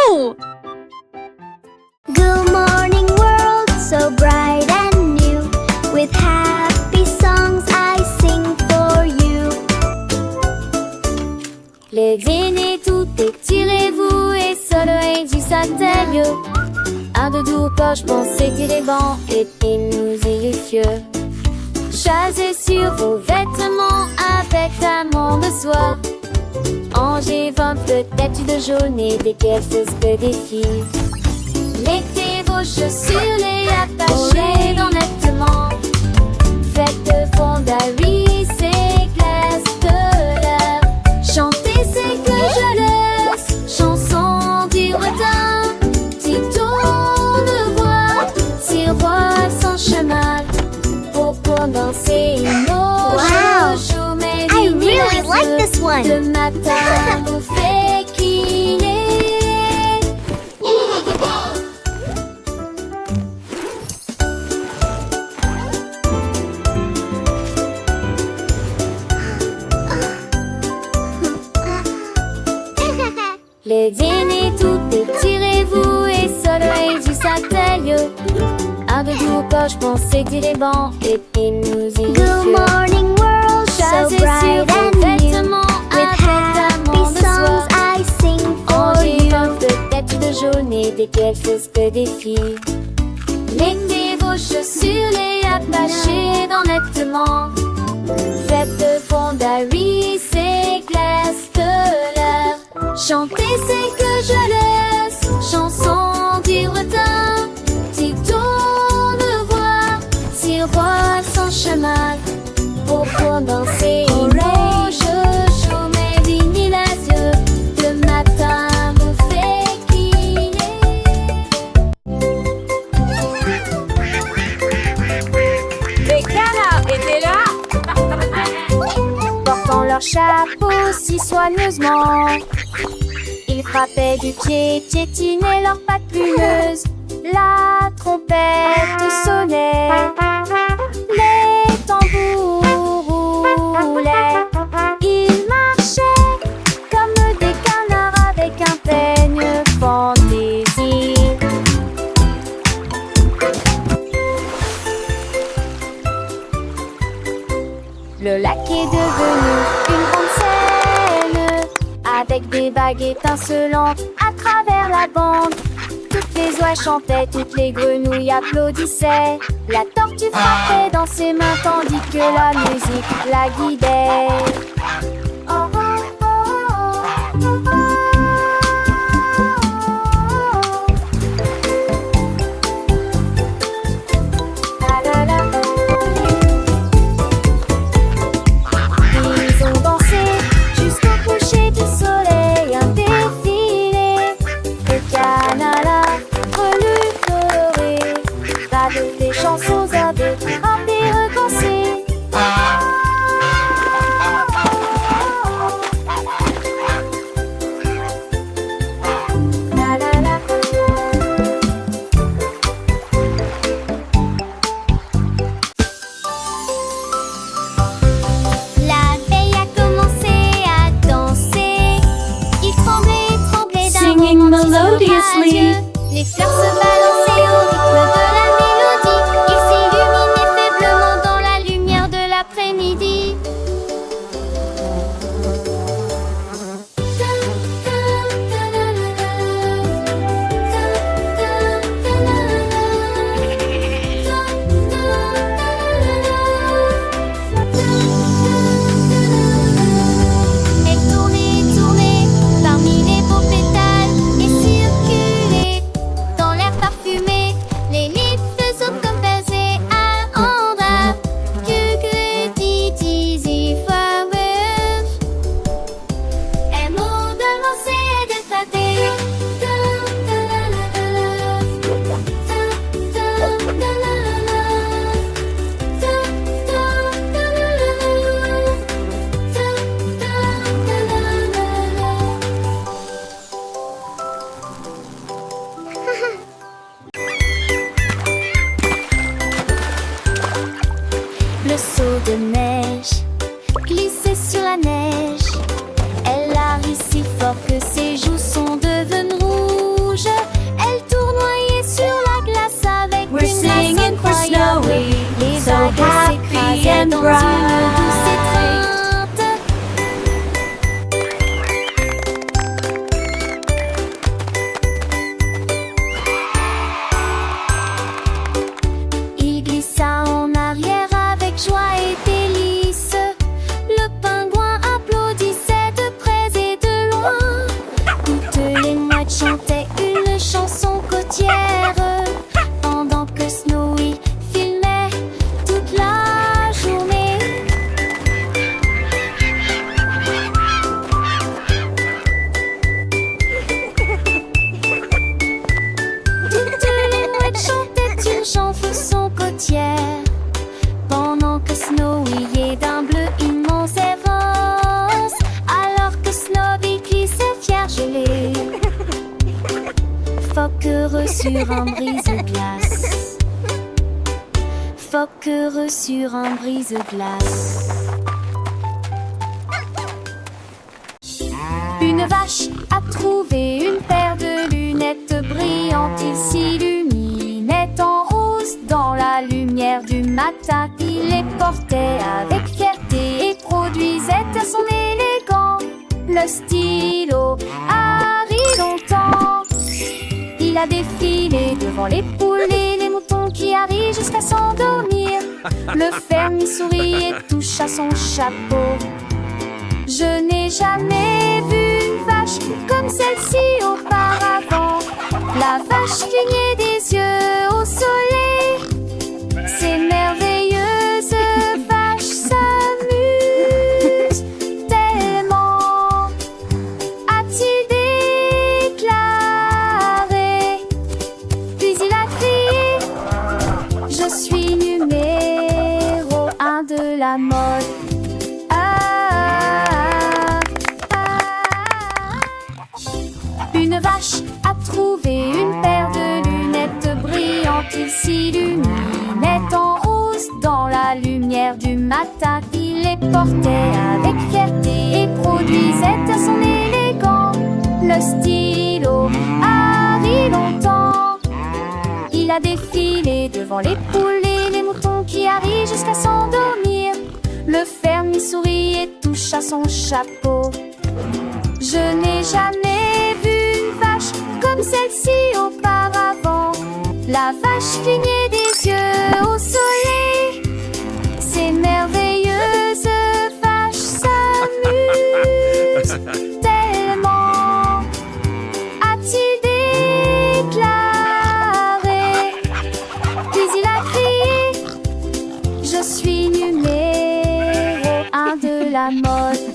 Woohoo! Good morning world, so bright and new. With happy songs I sing for you. Levez-les toutes, étirez-vous et soleil du satellite. Un de doux poche, pensez les bancs et nous y fieux. Chassez sur vos vêtements avec un de soie. Angers 20 peut-être de jaune et des caisses que des filles. Mettez vos chaussures, les attachez dans nettement. Faites de fondaries, c'est classe de l'air. Chantez, c'est que je laisse. Chanson du retard. Petit tour de voix, tiroir sans chemin. Pour danser une Wow. I really like this one. Le matin vous fait crier. Levez-les toutes, étirez-vous et soleil du satellite. Un de doux poche, pensez les bancs et nous y Good morning world, so Chassez bright sur vos and new. vêtements With avec un happy de songs soie. I sing for Angers you. peut-être de jaune et des quelques que des filles. Mettez vos chaussures, les attachez dans nettement. Faites de fondaries, c'est glace de l'air. Chantez, c'est que je laisse. Chanson du retard. Petit tour de voix, tiroir sans chemin. Pour danser rouge, chaud mais vignes les yeux. Le matin vous fait crier. Les canards étaient là. Portant leur chapeau si soigneusement. Ils frappaient du pied, piétinaient leurs pattes plumeuses. La trompette sonnait, les tambours roulaient. Ils marchaient comme des canards avec un peigne fantaisie. Le lac est devenu une grande scène, avec des vagues étincelantes à travers la bande. Toutes les oies chantaient, toutes les grenouilles applaudissaient. La tortue frappait dans ses mains tandis que la musique la guidait. Oh, oh, oh, oh, oh, oh. La, la, la. Ils ont dansé jusqu'au coucher du soleil, un défilé de canards relus colorés, avec des chansons à deux, rappées recensées. La la la. La veille a commencé à danser. Il tremblait, tremblait d'un Singing romantisme melodiously. radieux. Les fleurs se balançaient au rythme de la mélodie. Il s'illuminait faiblement dans la lumière de l'après-midi. Elle tournait, tournait parmi les beaux pétales et circulait. une douce étreinte. Il glissa en arrière avec joie et délice. Le pingouin applaudissait de près et de loin. Toutes les mouettes chantaient une chanson côtière, pendant que Snowy filmait toute la journée. Toutes les mouettes chantaient une chanson côtière, pendant que Snowy est d'un bleu immense et rose, alors que Snowy glissait fier gelé. Phoque heureux sur un brise-glace. Phoque heureux sur un brise-glace. Une vache a trouvé une paire de lunettes brillantes. Il s'illuminait en rose dans la lumière du matin. Il les portait avec fierté et produisait à son élégant le stylo Harry longtemps. Il a défilé devant les poules et les moutons qui arrivent jusqu'à s'endormir. Le fermier sourit et touche à son chapeau. Je n'ai jamais vu une vache comme celle-ci auparavant. La vache clignait des yeux au soleil. Ces merveilleuses vaches s'amusent tellement, a-t-il déclaré. Puis il a crié: je suis numéro 1 de la mode. Une vache a trouvé une paire de lunettes brillantes. Il s'illuminait en rose dans la lumière du matin. Il les portait avec fierté et produisait à son élégant le stylo Harry longtemps. Il a défilé devant les poules et les moutons qui arrivent jusqu'à s'endormir. Le fermier sourit et touche à son chapeau. Je n'ai jamais vu une vache comme celle-ci auparavant. La vache clignait des yeux au soleil. Ces merveilleuses vaches s'amusent tellement, a-t-il déclaré. Puis il a crié: je suis numéro 1 de la mode.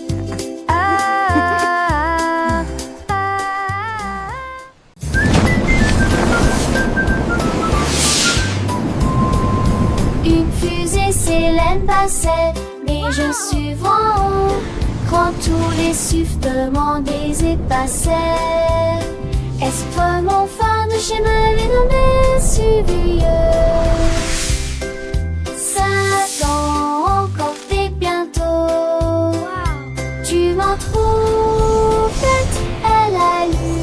Une fusée Célène passait, mais je suis en haut. Quand tous les sifflements des épassaient, extrêmement fin de chez Melvin nommé Suvieux. 5 ans encore et bientôt. Tu m'en trouves bête, elle a lu.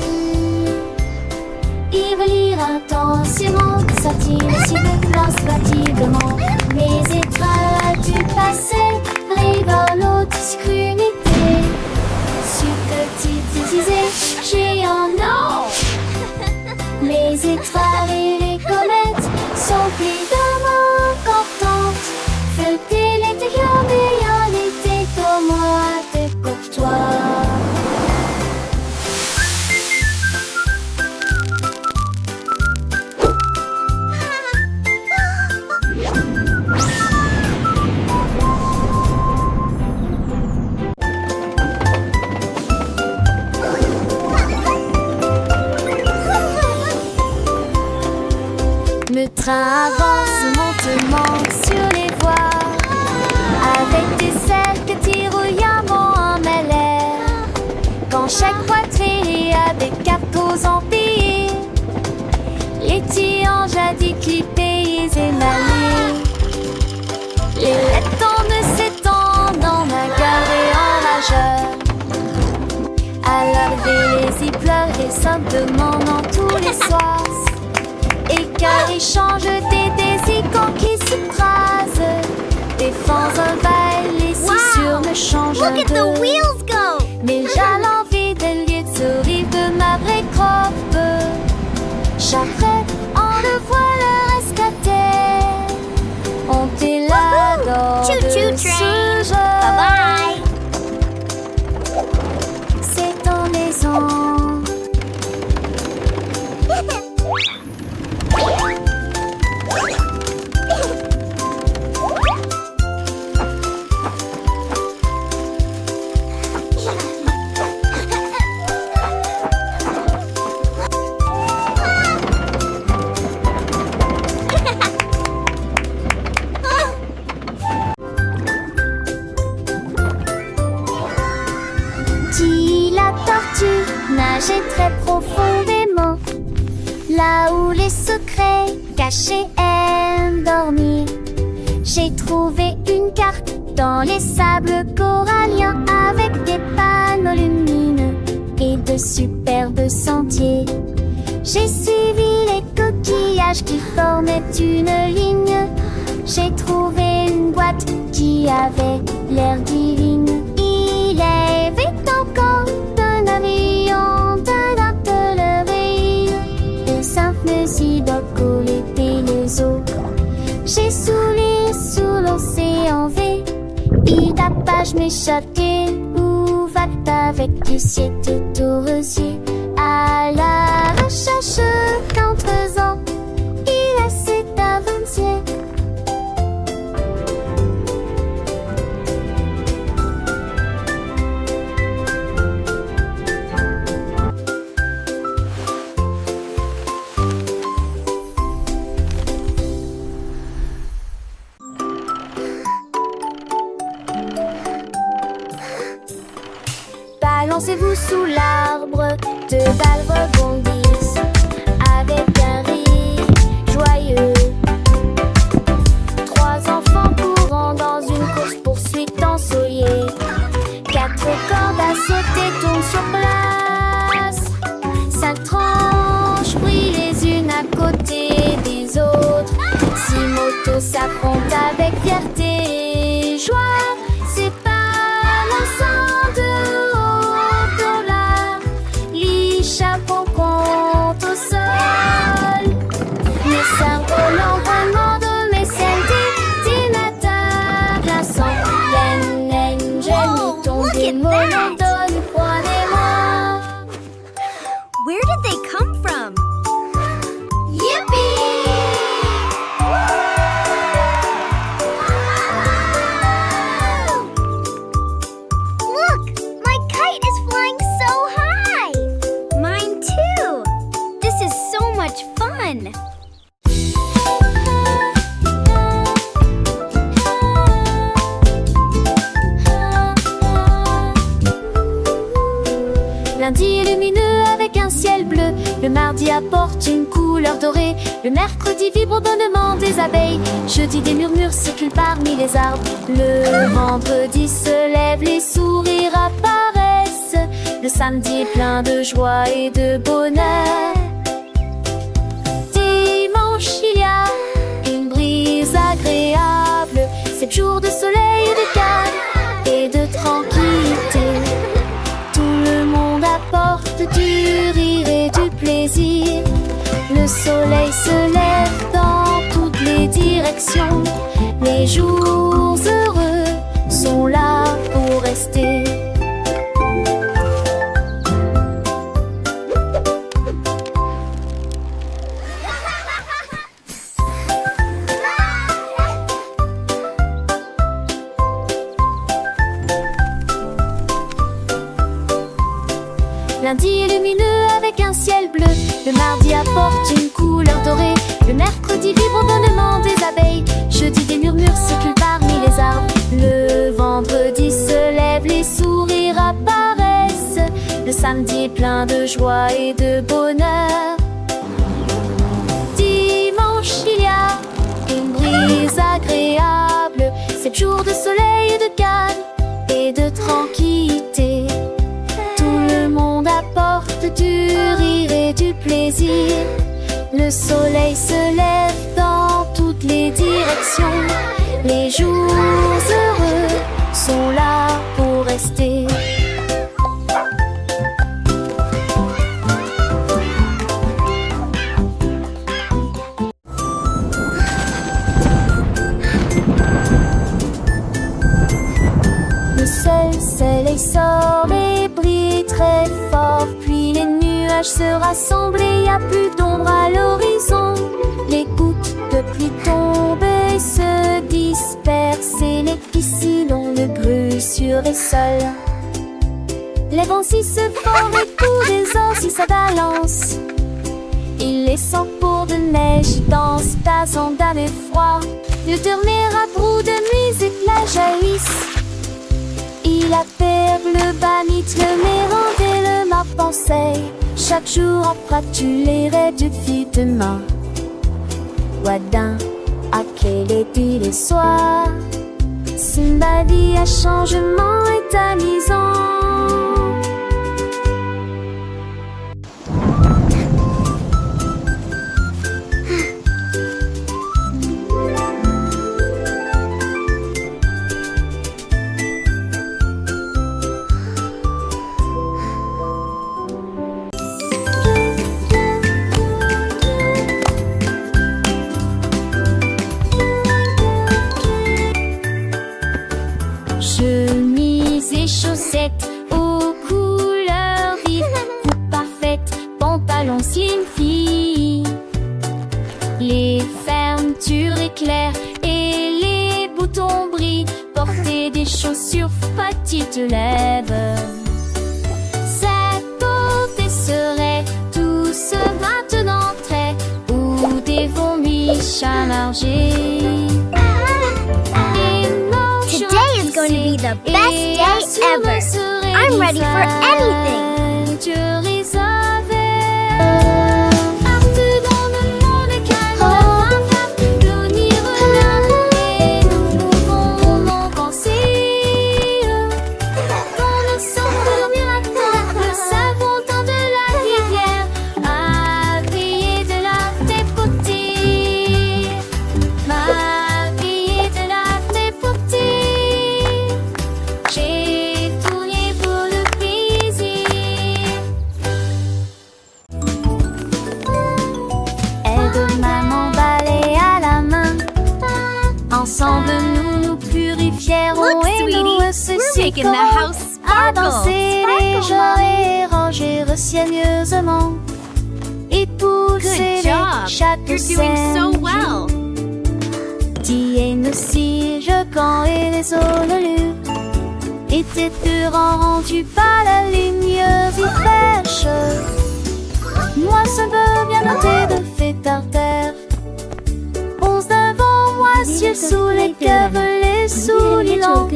Il veut lire intensément, satire si de classe fatiguement. Mes étoiles as-tu passé, rigolo, discrimité. Subtilité, géant, non. Mes étoiles et les comètes sont évidemment importantes. Feuilleter l'intérieur, mais en été comme moi, t'es courtois. Le train avance lentement sur les voies, avec des cercles tiraillaments en mêlée. Quand chaque poitrine a des capos empilés, les tiens jadis clippés et émaillés. Les lettres tombent s'étendent en un carré enrageur. À l'arrivée, les y pleurent et simplement dans tous les soirs. Et car ils changent des icônes qui se crasent, défends un val et si sûr me change un Look at the peu. wheels go! Mais j'ai l'envie de lire ce livre de ma vraie croppe. Chaque on le voit le rescater. On t'est là dans Choo-choo de train. ce jeu. Bye C'est en maison. Dit la tortue nageait très profondément, là où les secrets cachés aiment dormir. J'ai trouvé une carte dans les sables coralliens avec des panneaux lumineux et de superbes sentiers. J'ai suivi les coquillages qui formaient une ligne. J'ai trouvé une boîte qui avait l'air divine. Il avait encore d'un avion, d'un atelier, de simples idoles et les eaux. J'ai soulé sous l'océan V, et tapage m'échappait, où va avec du ciel tout aux rosiers. À la recherche qu'en faisant, il essaie d'avancer. Balancez-vous sous l'arbre, deux balles rebondissent avec un rire joyeux. Trois enfants courant dans une course-poursuite ensoleillée. Quatre cordes à sauter tournent sur place. Cinq tranches brillent les unes à côté des autres. Six motos s'affrontent avec fierté et joie. C'est pas l'ensemble de haut dans l'air. Les chapeaux comptent au sol. Mes cerveaux l'entraînement de mes scènes d'ordinateur glaçant. Yen, j'ai tombé monotone, croyez-moi. Where did they come from? Yippee! Look! My kite is flying so high! Mine too! This is so much fun! Lundi est lumineux avec un ciel bleu. Le mardi apporte une couleur dorée. Le mercredi vibre au bonnement des abeilles. Jeudi des murmures circulent parmi les arbres. Le vendredi se lève, les sourires apparaissent. Le samedi est plein de joie et de bonheur. Dimanche il y a une brise agréable. 7 jours de soleil et de calme et de tranquillité. Le monde apporte du rire et du plaisir. Le soleil se lève dans toutes les directions. Les jours heureux sont là pour rester. Lundi est lumineux avec un ciel bleu. Le mardi apporte une couleur dorée. Le mercredi vibre au bonnement des abeilles. Jeudi des murmures circulent parmi les arbres. Le vendredi se lève, les sourires apparaissent. Le samedi est plein de joie et de bonheur. Dimanche il y a une brise agréable. 7 jours de soleil et de calme et de tranquillité. Le monde apporte du rire et du plaisir. Le soleil se lève dans toutes les directions. Les jours heureux sont là pour rester. Le soleil sort et brille très fort, puis les nuages se rassemblent et y a plus d'ombre à l'horizon. Les gouttes de pluie tombent et se dispersent et les piscines ont le grue sur les sols. Les vents si se forment et tous les ans si ça balance. Il les sent pour de neige dans ta sandale et froid. Le dernier abrou de musique la jaillisse. Il appelle le banit, le mérande et le marpensei. Chaque jour en tu les raies depuis demain. Wadin, à quel est le soir? Simbadi à changement est amusant. Chemise et chaussettes aux couleurs vives, coupe parfaite, pantalon slim fit. Les fermetures éclairent et les boutons brillent. Porter des chaussures petites lèvres. Cette beauté serait tous maintenant très ou des vomis chamargés. Today is going to be the best day ever. I'm ready for anything. Ensemble nous nous purifierons. Look, et sweetie, nous we're making the house à sparkle. danser les gens et ranger soigneusement et pousser Good job. chaque You're doing so scène. well. Tienne aussi, je camp et les ololus étaient rendus par la ligne fraîche. Moi, ça veut bien noter de fait par terre. Onze devant moi, ciel sous les cœurs, les souliers longs.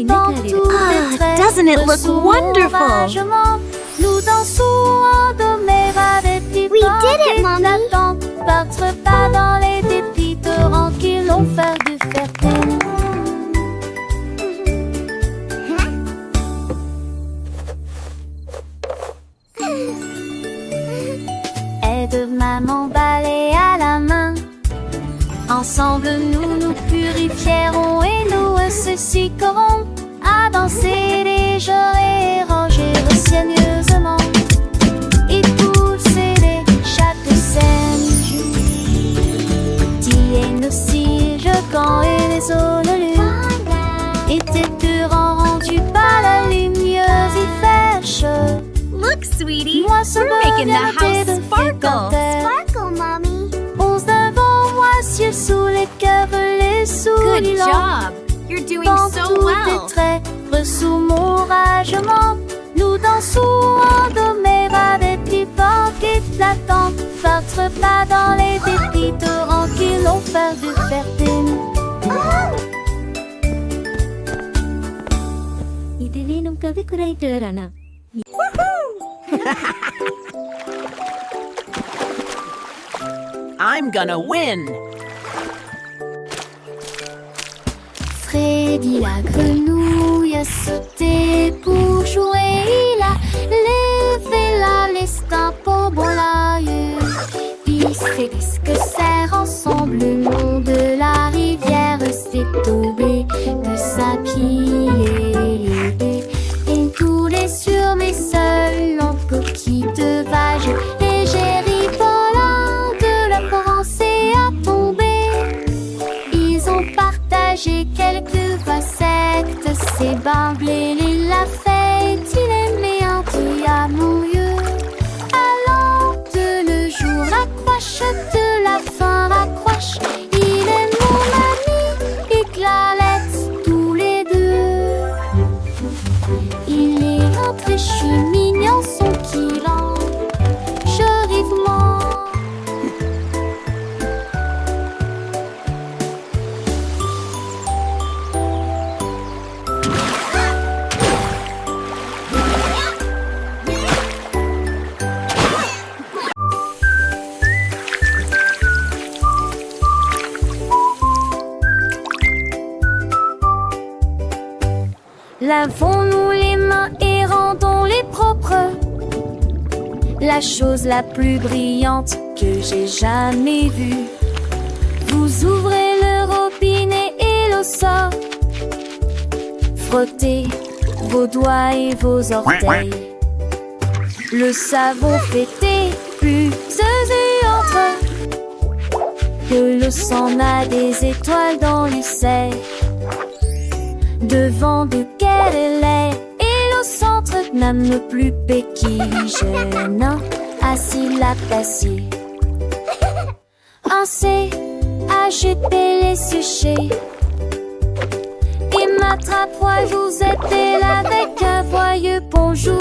Dans tous les traits, doesn't it look sous wonderful? l'oragement, nous dansons en domé des petits We did it, Mommy. Battre pas dans les dépits torrents qui l'ont fait du fertile. Aide maman balai à la main. Ensemble nous nous purifierons et nous associerons à danser les jours et ranger soigneusement et pousser chaque scène. Tienne aussi, je camp et les ololus étaient rendus par la lumineuse et fraîche. Look, sweetie, Moi, ça we're me making the vient house de sparkle. Sparkle, Mommy. Onze devant moi, ciel sous les cœurs, les souliers Good longs. job. You're doing Dans so tous well. tes traits, sous mon ragement, nous dansons en domé des petits vents éclatants. Battre pas dans les dépits torrents qui l'ont fait du fertile. I'm gonna win. Freddy la grenouille a sauté pour jouer. Il a levé la l'estin pour bon l'aïeux. Puis c'est ce que serre ensemble le long de la rivière. C'est Lavons-nous les mains et rendons-les propres. La chose la plus brillante que j'ai jamais vue. Vous ouvrez le robinet et l'eau sort. Frottez vos doigts et vos orteils. Le savon fait des bulles et entre. De l'eau s'en a des étoiles dans l'usaire. Devant duquel elle est. Et l'eau centre, même le plus péquille jeune assis la placée. Ainsi, agiter les sujets. Et m'attrape-moi, vous êtes là avec un joyeux bonjour.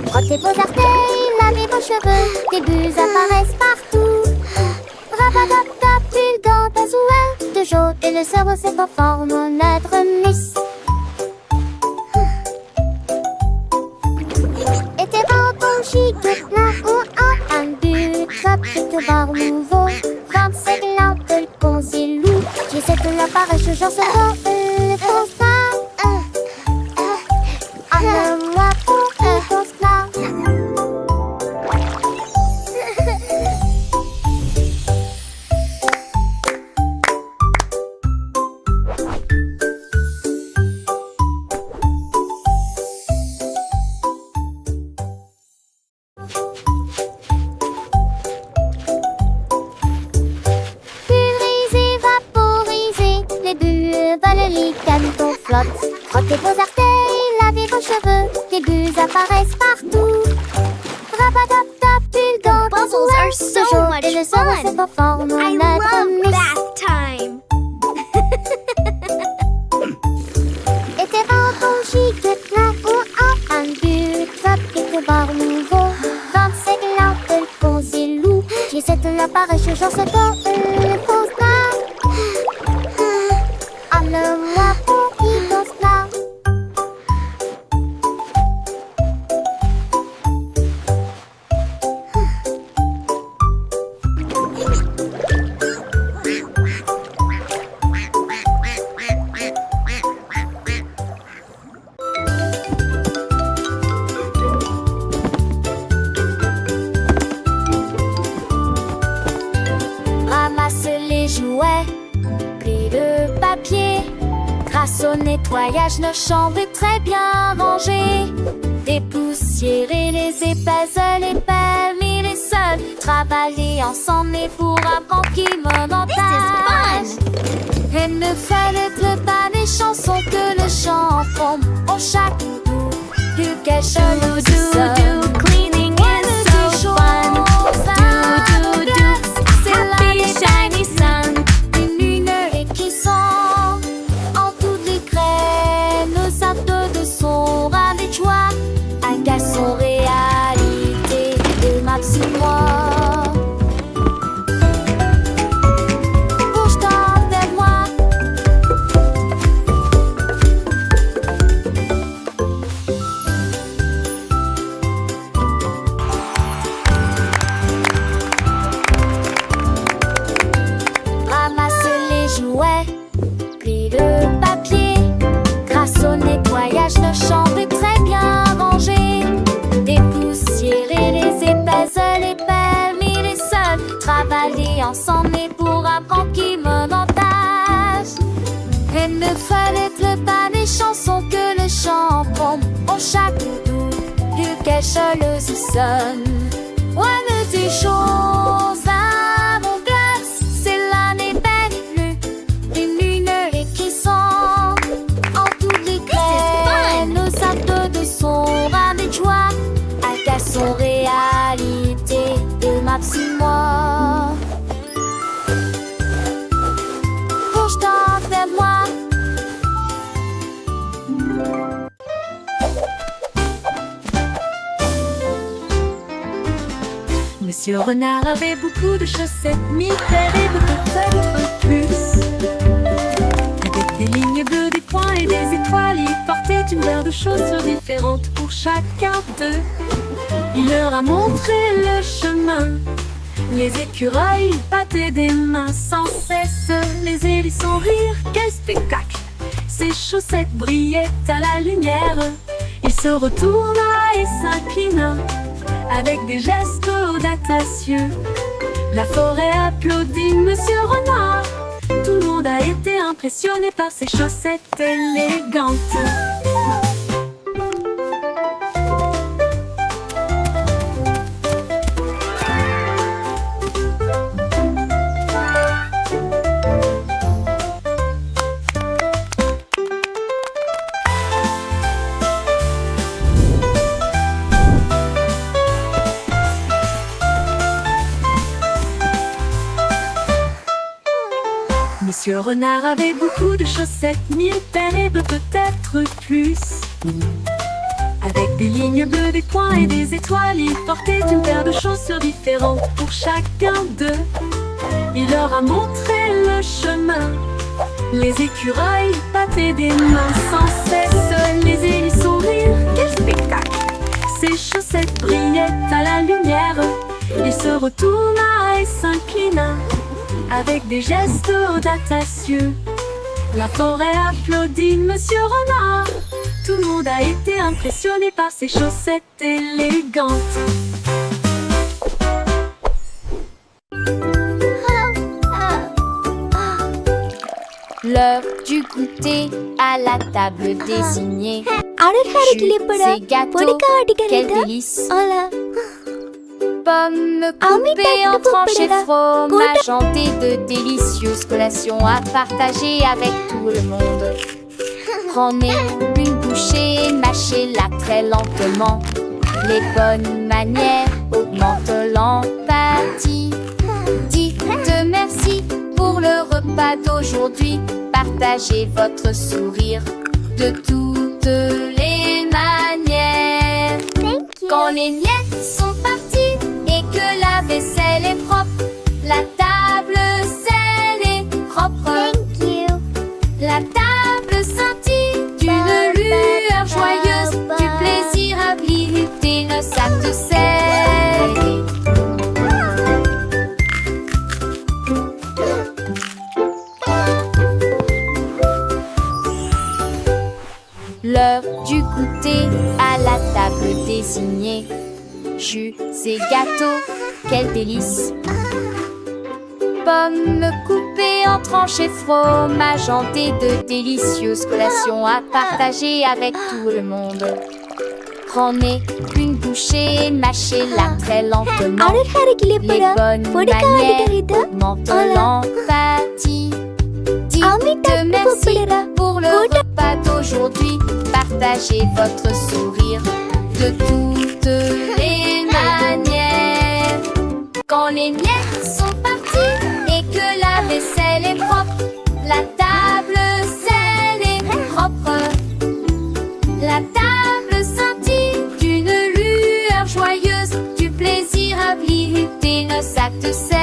Frottez vos orteils, lavez vos cheveux, des bulles apparaissent partout. Rabatata, pull dans ta zouère de jaune et le cerveau se conforme en lettre miss. Et tes vents gigotent là ou en un but, chapitre bar nouveau. 25 lampes de concilou, j'essaie de l'apparaître, je genre ce le constat. Moi pour frottez vos orteils, lavez vos cheveux, des bulles apparaissent partout. Rabatata, pull dans ta Bubbles are so much et le cerveau se fun. conforme en I lettre love miss. bath time. Et tes vents gigotent là ou en un but, chapitre bar nouveau. 25 lampes de concilou, j'essaie de l'apparaître, je genre ce le constat. Moi pour qui danse là. Ramasse les jouets, plie le papier. Grâce au nettoyage, nos chambres est très bien rangées. Dépoussiérer les épaisseurs, les permis, les sols. Travailler ensemble et pour apprendre qui me montage. Et ne fallait pas des chansons que le chant tombe. Au chaque doudou, du quelque chose Do cleaning is so fun. Do c'est happy shiny sun. Une lumière qui sent en toutes les graines. Nos actes de son ras des joies. Un garçon réalité de Maxime-moi. Bouge-toi vers moi. Ramasse les jouets, plie le papier. Grâce au nettoyage, nos chambres est très bien rangées. Dépoussiérer les épaisseurs, les permis, les sols. Travailler ensemble et pour apprendre qui me montage. Et ne fallait pas des chansons que le chant tombe. Au chaque doudou, du quelque chose sonne. Ouais, de ces choses à mon glace, c'est l'année belle, une lumière qui sent en toutes les graines. Nos actes de son ras des joies, un garçon réalité de Maxime-moi. Bouge-toi vers moi. Monsieur Renard avait beaucoup de chaussettes, mille paires et peut-être plus. Avec des lignes bleues, des points et des étoiles, il portait une paire de chaussures différentes pour chacun d'eux. Il leur a montré le chemin. Les écureuils battaient des mains sans cesse, les hérissons rirent, quel spectacle! Ses chaussettes brillaient à la lumière. Il se retourna et s'inclina avec des gestes audacieux. La forêt applaudit Monsieur Renard. Tout le monde a été impressionné par ses chaussettes élégantes. Monsieur Renard avait beaucoup de chaussettes, mille paires et peut-être plus. Avec des lignes bleues, des points et des étoiles, il portait une paire de chaussures différentes pour chacun d'eux. Il leur a montré le chemin. Les écureuils battaient des mains sans cesse, les hérissons rirent, quel spectacle! Ses chaussettes brillaient à la lumière. Il se retourna et s'inclina avec des gestes audacieux. La forêt applaudit Monsieur Renard. Tout le monde a été impressionné par ses chaussettes élégantes. L'heure du goûter à la table désignée. Jus Ces gâteaux, quel délice! Pommes coupées en tranches et fromage hanté de délicieuses collations à partager avec tout le monde. Prenez une bouchée et mâchez-la très lentement. Les bonnes manières augmentent l'empathie. Dites merci pour le repas d'aujourd'hui. Partagez votre sourire de toutes les manières. Quand les miettes sont parties et que la vaisselle est propre, la table scelle est propre. La table scintille d'une lueur joyeuse, du plaisir habilité le sac de sel. L'heure du goûter à la table désignée. Jus et gâteaux, quel délice! Pommes coupées en tranches et fromage hanté de délicieuses collations à partager avec tout le monde. Prenez une bouchée et mâchez-la très lentement. Les bonnes manières augmentent l'empathie. Dites merci pour le repas d'aujourd'hui. Partagez votre sourire de toutes les manières. Quand les miettes sont parties et que la vaisselle est propre, la table scelle est propre. La table scintille d'une lueur joyeuse, du plaisir habilité le sac de sel.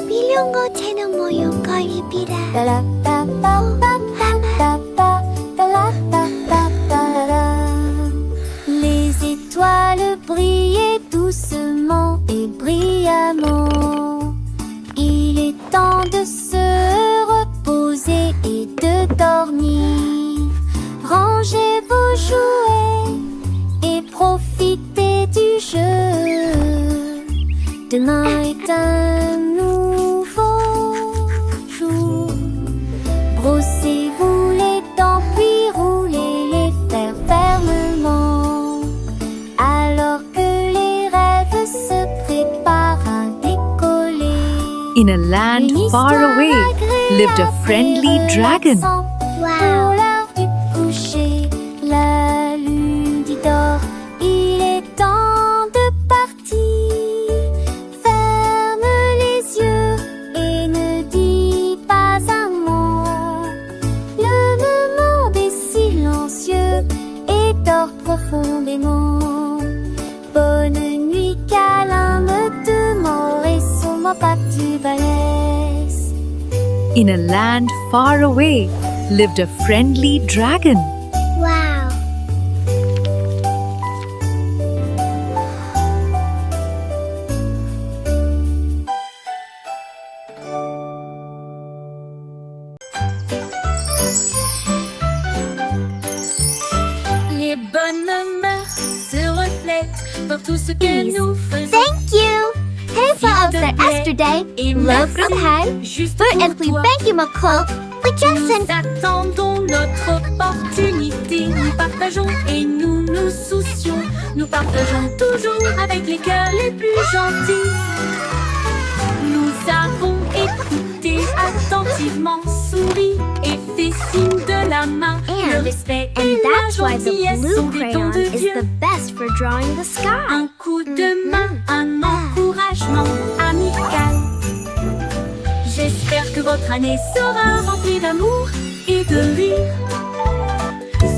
필요한 채널 모형 걸비라. Les étoiles brillaient doucement et brillamment. Il est temps de se reposer et de dormir. Rangez vos jouets et profitez du jeu. Demain est un nouveau jour. Brossez-vous les dents puis roulez les fers fermement. Alors que les rêves se préparent à décoller. In a land far away lived a friendly dragon. Pour l'heure du coucher, la lune dit d'or, il est temps de partir. Ferme les yeux et ne dis pas un mot. In a land far away lived a friendly dragon. Wow. Les bonnes mœurs se reflètent dans tout ce que nous faisons. Thank you. Hej för oss yesterday. Love from Hej. Juste För pour en fly toi, thank you McCall. We just nous sent attendons notre opportunité. Nous partageons et nous nous soucions. Nous partageons toujours avec les cœurs les plus gentils. Nous avons écouté attentivement, souri et fait signe de la main. Le respect et la That's why the gentillesse blue sont des dons crayon de is Dieu. the best for drawing the sky. Un coup de main, un encouragement amical. J'espère que votre année sera remplie d'amour et de rire.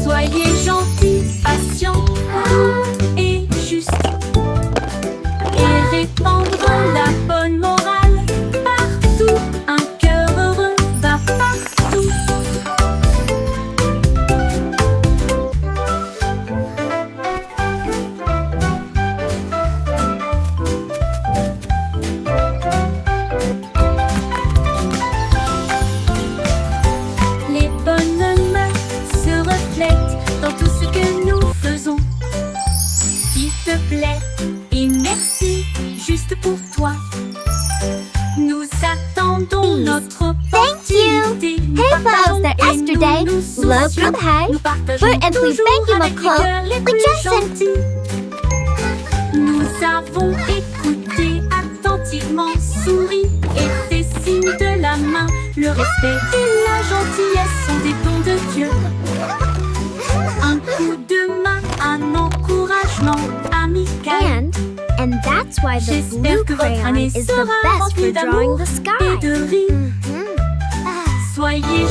Soyez gentils, patients, doux et justes. Et répandre la bonne morale partout. Un cœur heureux va partout. Les bonnes mœurs se reflètent dans tout ce que nous faisons. S'il te plaît et merci, juste pour toi. Nous attendons notre opportunité. Nous Hey, partageons folks, that et yesterday, nous nous love soucions. from Hej. Nous partageons For and we toujours thank you, avec les McCall. cœurs les We plus just sent- gentils. Nous avons écouté attentivement, souri et fait signe de la main. Le respect et la gentillesse sont des dons de Dieu. Un coup de main, un encouragement amical. And that's why the J'espère blue que votre crayon année is the sera best for remplie drawing d'amour the et sky. de rire. Soyez